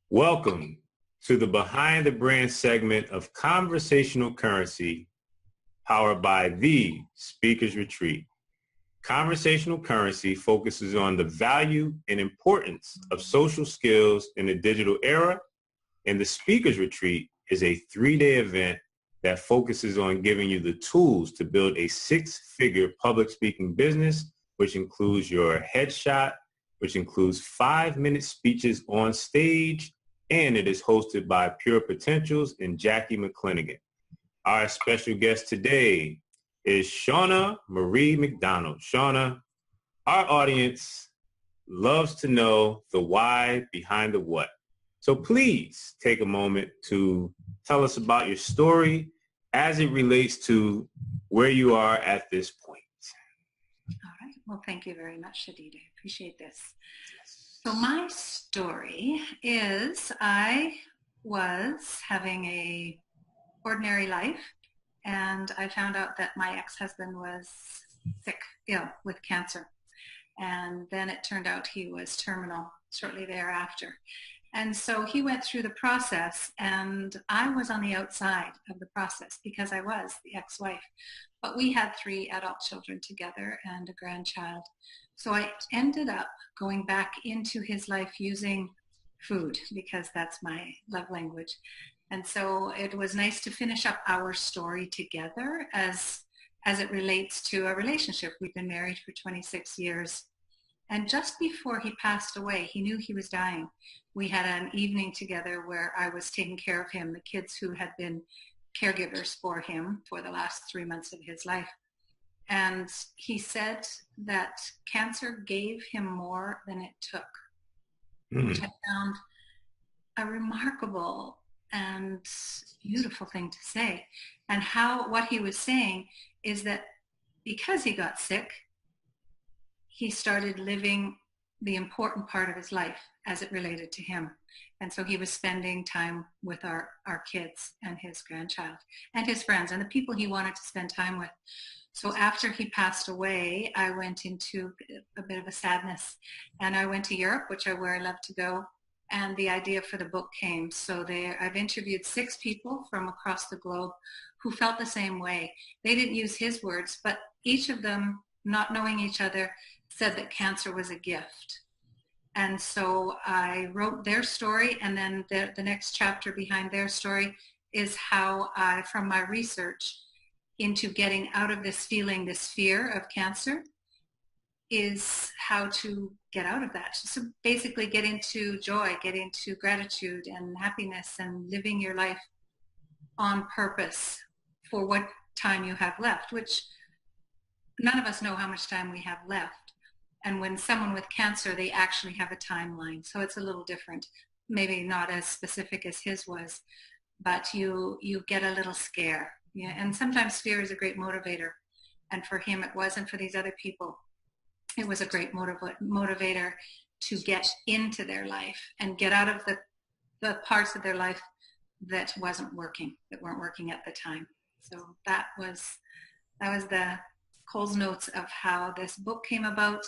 Welcome to the Behind the Brand segment of Conversational Currency, powered by the Speaker's Retreat. Conversational Currency focuses on the value and importance of social skills in the digital era, and the Speaker's Retreat is a 3-day event that focuses on giving you the tools to build a 6-figure public speaking business, which includes your headshot, which includes 5-minute speeches on stage, and it is hosted by Pure Potentials and Jackie McClinigan. Our special guest today is Shauna Marie Macdonald. Shauna, our audience loves to know the why behind the what. So please take a moment to tell us about your story as it relates to where you are at this point. All right. Well, thank you very much, Shadid. I appreciate this. So my story is I was having a ordinary life, and I found out that my ex-husband was ill with cancer. And then it turned out he was terminal shortly thereafter. And so he went through the process, and I was on the outside of the process because I was the ex-wife. But we had 3 adult children together and a grandchild. So I ended up going back into his life using food because that's my love language. And so it was nice to finish up our story together as it relates to a relationship. We've been married for 26 years. And just before he passed away, he knew he was dying. We had an evening together where I was taking care of him, the kids who had been caregivers for him for the last 3 months of his life. And he said that cancer gave him more than it took, which I found a remarkable and beautiful thing to say. And what he was saying is that because he got sick, he started living the important part of his life as it related to him. And so he was spending time with our kids and his grandchild and his friends and the people he wanted to spend time with. So after he passed away, I went into a bit of a sadness, and I went to Europe, where I love to go. And the idea for the book came. So I've interviewed 6 people from across the globe who felt the same way. They didn't use his words, but each of them, not knowing each other, said that cancer was a gift. And so I wrote their story, and then the next chapter behind their story is how I, from my research into getting out of this feeling, this fear of cancer, is how to get out of that. So basically get into joy, get into gratitude and happiness, and living your life on purpose for what time you have left, which none of us know how much time we have left. And when someone with cancer, they actually have a timeline. So it's a little different, maybe not as specific as his was, but you get a little scare. Yeah, and sometimes fear is a great motivator. And for him, it wasn't. For these other people, it was a great motivator to get into their life and get out of the parts of their life that weren't working at the time. So that was the Cole's notes of how this book came about.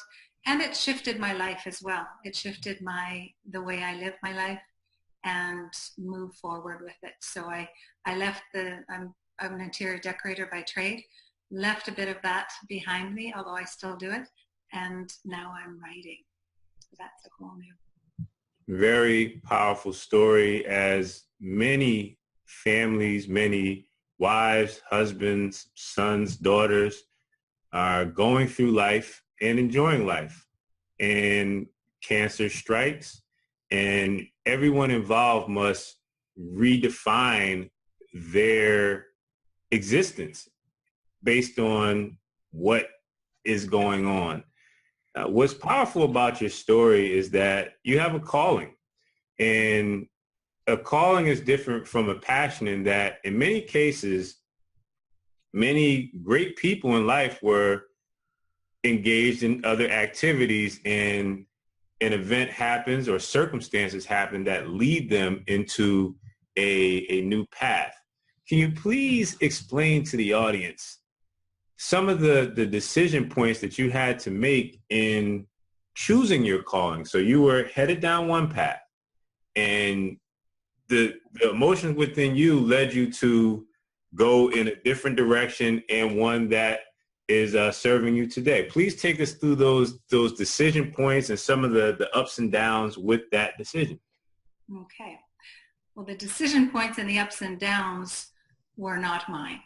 And it shifted my life as well. It shifted the way I live my life and move forward with it. So I left I'm an interior decorator by trade, left a bit of that behind me, although I still do it. And now I'm writing. So that's a whole new. Very powerful story, as many families, many wives, husbands, sons, daughters are going through life and enjoying life. And cancer strikes, and everyone involved must redefine their existence based on what is going on. What's powerful about your story is that you have a calling, and a calling is different from a passion in that in many cases, many great people in life were engaged in other activities, and an event happens or circumstances happen that lead them into a new path. Can you please explain to the audience some of the decision points that you had to make in choosing your calling? So you were headed down one path, and the emotions within you led you to go in a different direction, and one that is serving you today. Please take us through those decision points and some of the ups and downs with that decision. Okay. Well, the decision points and the ups and downs were not mine.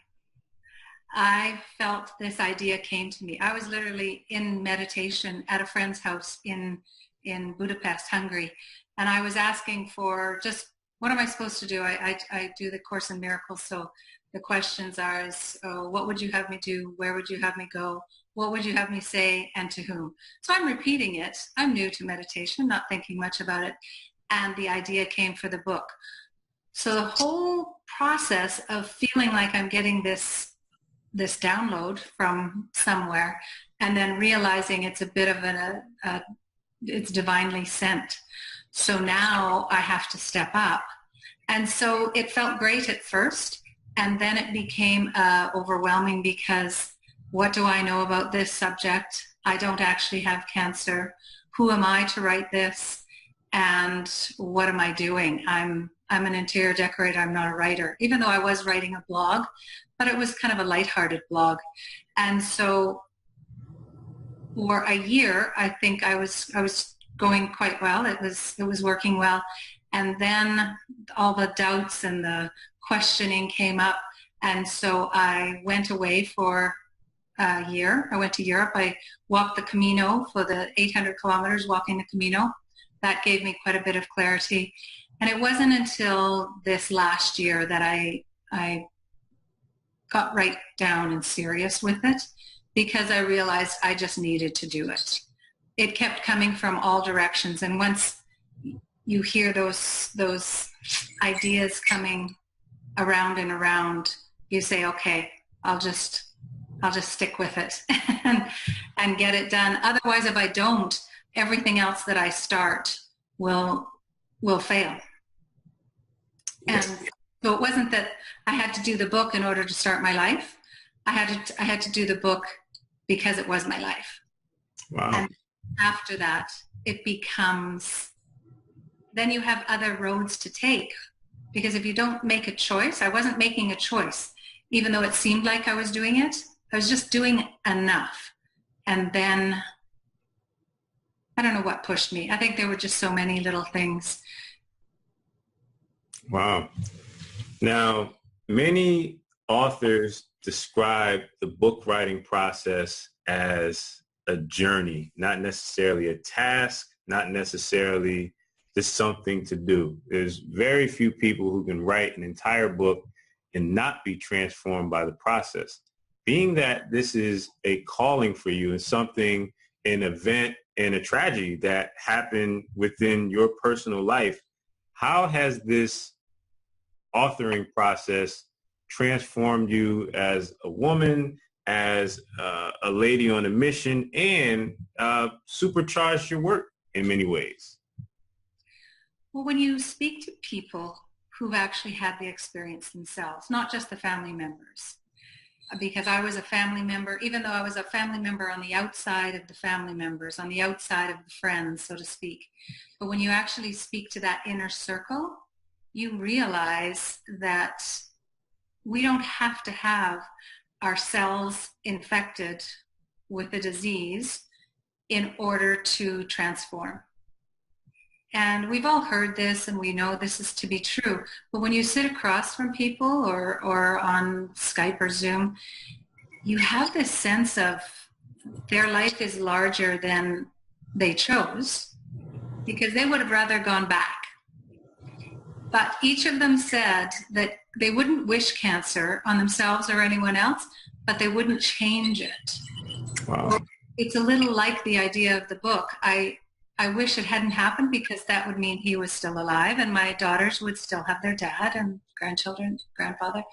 I felt this idea came to me. I was literally in meditation at a friend's house in Budapest, Hungary, and I was asking for just, what am I supposed to do? I do the Course in Miracles, so the questions are, what would you have me do? Where would you have me go? What would you have me say, and to whom? So I'm repeating it. I'm new to meditation, not thinking much about it, and the idea came for the book. So the whole process of feeling like I'm getting this download from somewhere, and then realizing it's a bit of it's divinely sent. So now I have to step up. And so it felt great at first, and then it became overwhelming, because what do I know about this subject? I don't actually have cancer. Who am I to write this? And what am I doing? I'm an interior decorator. I'm not a writer, even though I was writing a blog, but it was kind of a lighthearted blog. And so for a year, I think I was going quite well. It was working well. And then all the doubts and the questioning came up. And so I went away for a year. I went to Europe. I walked the Camino for the 800 kilometers, walking the Camino. That gave me quite a bit of clarity. And it wasn't until this last year that I got right down and serious with it, because I realized I just needed to do it. It kept coming from all directions. And once you hear those ideas coming around and around, you say, okay, I'll just stick with it and get it done. Otherwise, if I don't, everything else that I start will fail. And so it wasn't that I had to do the book in order to start my life. I had to do the book because it was my life. Wow. And after that, it becomes, then you have other roads to take. Because if you don't make a choice, I wasn't making a choice, even though it seemed like I was doing it. I was just doing enough. And then, I don't know what pushed me. I think there were just so many little things. Wow. Now, many authors describe the book writing process as a journey, not necessarily a task, not necessarily just something to do. There's very few people who can write an entire book and not be transformed by the process. Being that this is a calling for you and something, an event and a tragedy that happened within your personal life, how has this authoring process transformed you as a woman, as a lady on a mission, and supercharged your work in many ways? Well, when you speak to people who've actually had the experience themselves, not just the family members, because I was a family member, even though I was a family member on the outside of the family members, on the outside of the friends, so to speak. But when you actually speak to that inner circle, you realize that we don't have to have our cells infected with a disease in order to transform. And we've all heard this, and we know this is to be true. But when you sit across from people or on Skype or Zoom, you have this sense of their life is larger than they chose, because they would have rather gone back. But each of them said that they wouldn't wish cancer on themselves or anyone else, but they wouldn't change it. Wow. It's a little like the idea of the book. I wish it hadn't happened, because that would mean he was still alive and my daughters would still have their dad and grandchildren, grandfather.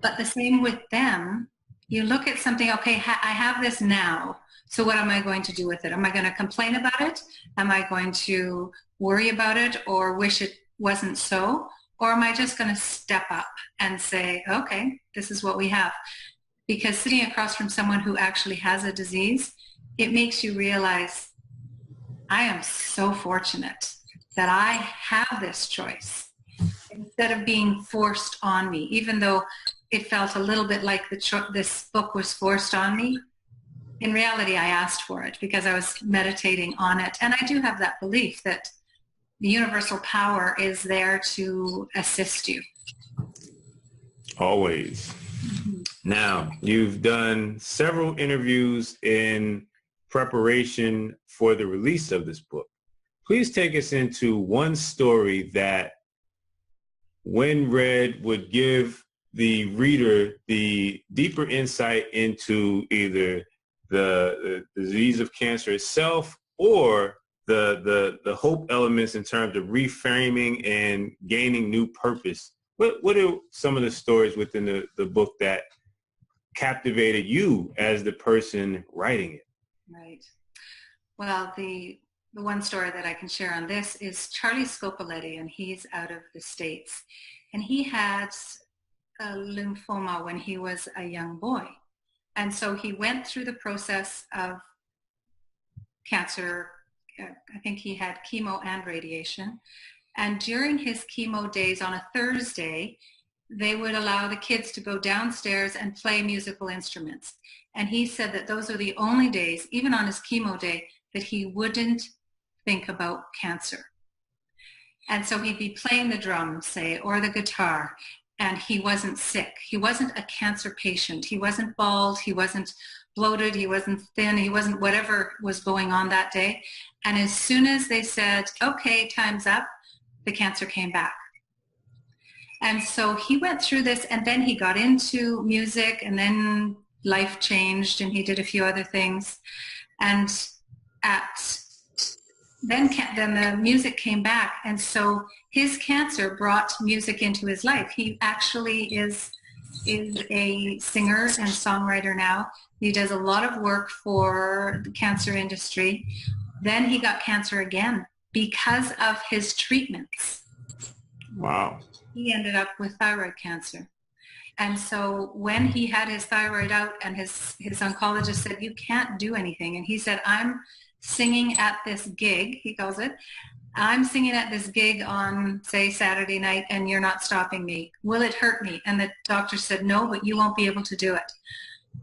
But the same with them. You look at something, okay, I have this now. So what am I going to do with it? Am I going to complain about it? Am I going to worry about it or wish it wasn't so? Or am I just going to step up and say, okay, this is what we have? Because sitting across from someone who actually has a disease, it makes you realize, I am so fortunate that I have this choice instead of being forced on me, even though it felt a little bit like this book was forced on me. In reality, I asked for it because I was meditating on it. And I do have that belief that the universal power is there to assist you. Always. Mm-hmm. Now, you've done several interviews in preparation for the release of this book. Please take us into one story that, when read, would give the reader the deeper insight into either the disease of cancer itself or the hope elements in terms of reframing and gaining new purpose. What are some of the stories within the book that captivated you as the person writing it? Right. Well, the one story that I can share on this is Charlie Scopoletti, and he's out of the States. And he had a lymphoma when he was a young boy. And so he went through the process of cancer. I think he had chemo and radiation. And during his chemo days on a Thursday, they would allow the kids to go downstairs and play musical instruments. And he said that those are the only days, even on his chemo day, that he wouldn't think about cancer. And so he'd be playing the drums, say, or the guitar, and he wasn't sick. He wasn't a cancer patient. He wasn't bald. He wasn't bloated. He wasn't thin. He wasn't whatever was going on that day. And as soon as they said, okay, time's up, the cancer came back. And so he went through this, and then he got into music, and then life changed, and he did a few other things. And then the music came back, and so his cancer brought music into his life. He actually is a singer and songwriter now. He does a lot of work for the cancer industry. Then he got cancer again because of his treatments. Wow. He ended up with thyroid cancer. And so when he had his thyroid out and his oncologist said, you can't do anything. And he said, I'm singing at this gig, he calls it. I'm singing at this gig on, say, Saturday night, and you're not stopping me. Will it hurt me? And the doctor said, no, but you won't be able to do it.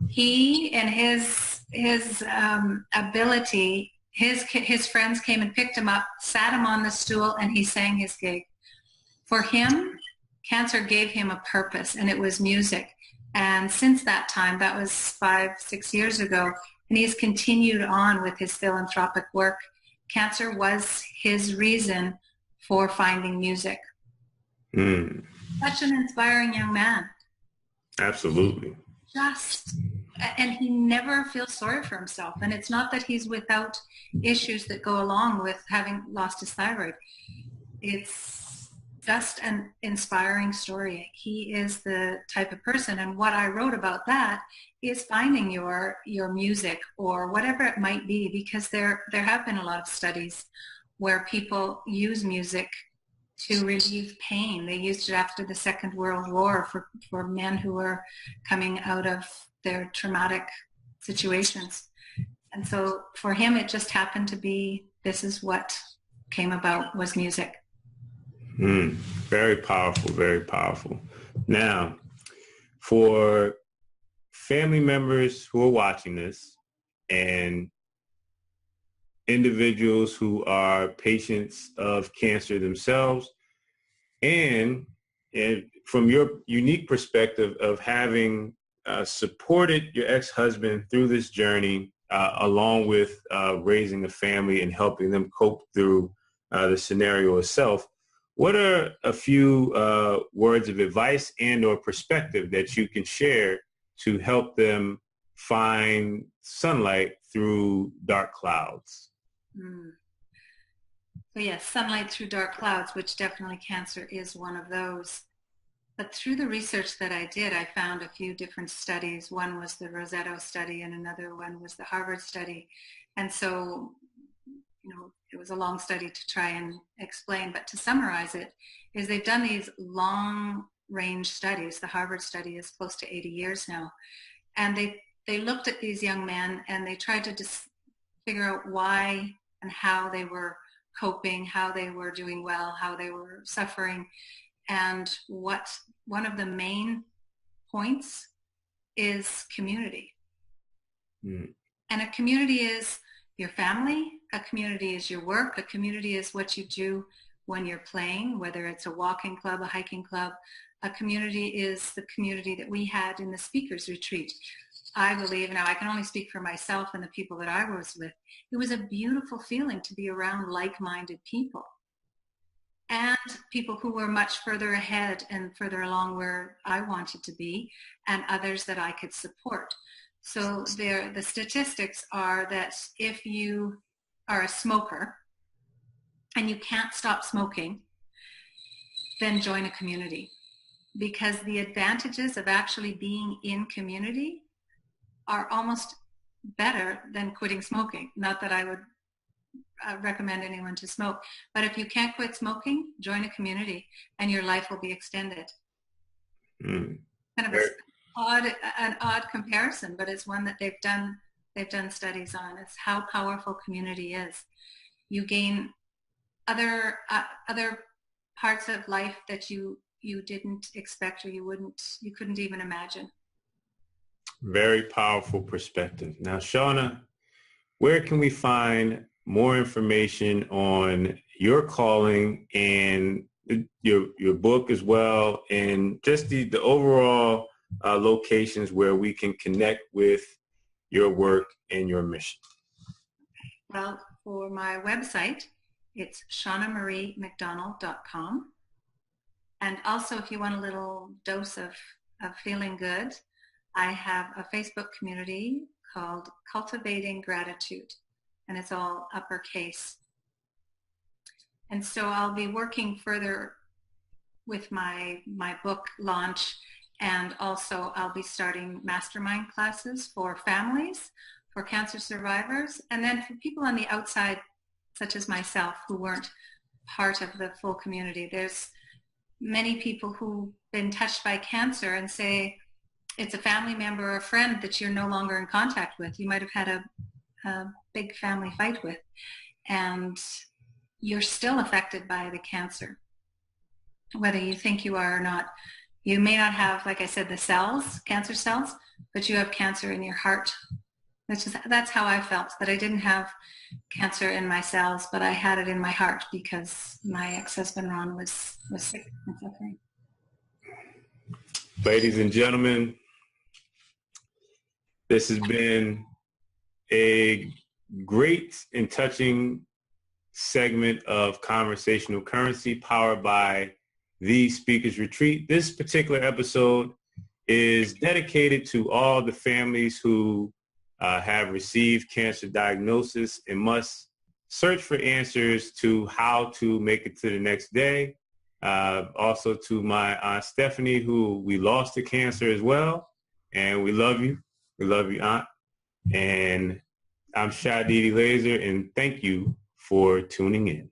He and his ability, his friends came and picked him up, sat him on the stool, and he sang his gig. For him, cancer gave him a purpose, and it was music. And since that time, that was 5-6 years ago, and he's continued on with his philanthropic work. Cancer was his reason for finding music. Such an inspiring young man. Absolutely. And he never feels sorry for himself. And it's not that he's without issues that go along with having lost his thyroid. It's just an inspiring story. He is the type of person, and what I wrote about that is finding your music or whatever it might be, because there have been a lot of studies where people use music to relieve pain. They used it after the Second World War for men who were coming out of their traumatic situations. And so for him, it just happened to be, this is what came about, was music. Very powerful, very powerful. Now, for family members who are watching this and individuals who are patients of cancer themselves, and from your unique perspective of having supported your ex-husband through this journey, along with raising a family and helping them cope through the scenario itself, what are a few words of advice and or perspective that you can share to help them find sunlight through dark clouds? So yes, sunlight through dark clouds, which definitely cancer is one of those. But through the research that I did, I found a few different studies. One was the Rosetto study, and another one was the Harvard study. And so, it was a long study to try and explain, but to summarize it, is they've done these long-range studies. The Harvard study is close to 80 years now. And they looked at these young men, and they tried to just figure out why and how they were coping, how they were doing well, how they were suffering. And what one of the main points is community. Mm. And a community is your family, a community is your work, a community is what you do when you're playing, whether it's a walking club, a hiking club. A community is the community that we had in the speakers retreat. I believe, now I can only speak for myself and the people that I was with, it was a beautiful feeling to be around like-minded people and people who were much further ahead and further along where I wanted to be, and others that I could support. So the statistics are that if you are a smoker and you can't stop smoking, then join a community, because the advantages of actually being in community are almost better than quitting smoking. Not that I would recommend anyone to smoke, but if you can't quit smoking, join a community and your life will be extended. Mm. Kind of an odd comparison, but it's one that they've done studies on. It's how powerful community is. You gain other parts of life that you didn't expect, or you couldn't even imagine. Very powerful perspective. Now, Shauna, where can we find more information on your calling and your book as well, and just the overall locations where we can connect with your work and your mission? Well, for my website, it's shaunamariemacdonald.com. And also, if you want a little dose of feeling good, I have a Facebook community called Cultivating Gratitude, and it's all uppercase. And so I'll be working further with my book launch, and also I'll be starting mastermind classes for families, for cancer survivors, and then for people on the outside, such as myself, who weren't part of the full community. There's many people who've been touched by cancer and say it's a family member or a friend that you're no longer in contact with. You might have had a big family fight with, and you're still affected by the cancer, whether you think you are or not. You may not have, like I said, the cells, cancer cells, but you have cancer in your heart. That's how I felt, that I didn't have cancer in my cells, but I had it in my heart because my ex-husband Ron was sick and suffering. Ladies and gentlemen, this has been a great and touching segment of Conversational Currency powered by the Speakers Retreat. This particular episode is dedicated to all the families who have received cancer diagnosis and must search for answers to how to make it to the next day. Also to my Aunt Stephanie, who we lost to cancer as well. And we love you. We love you, Aunt. And I'm Shadidi Laser, and thank you for tuning in.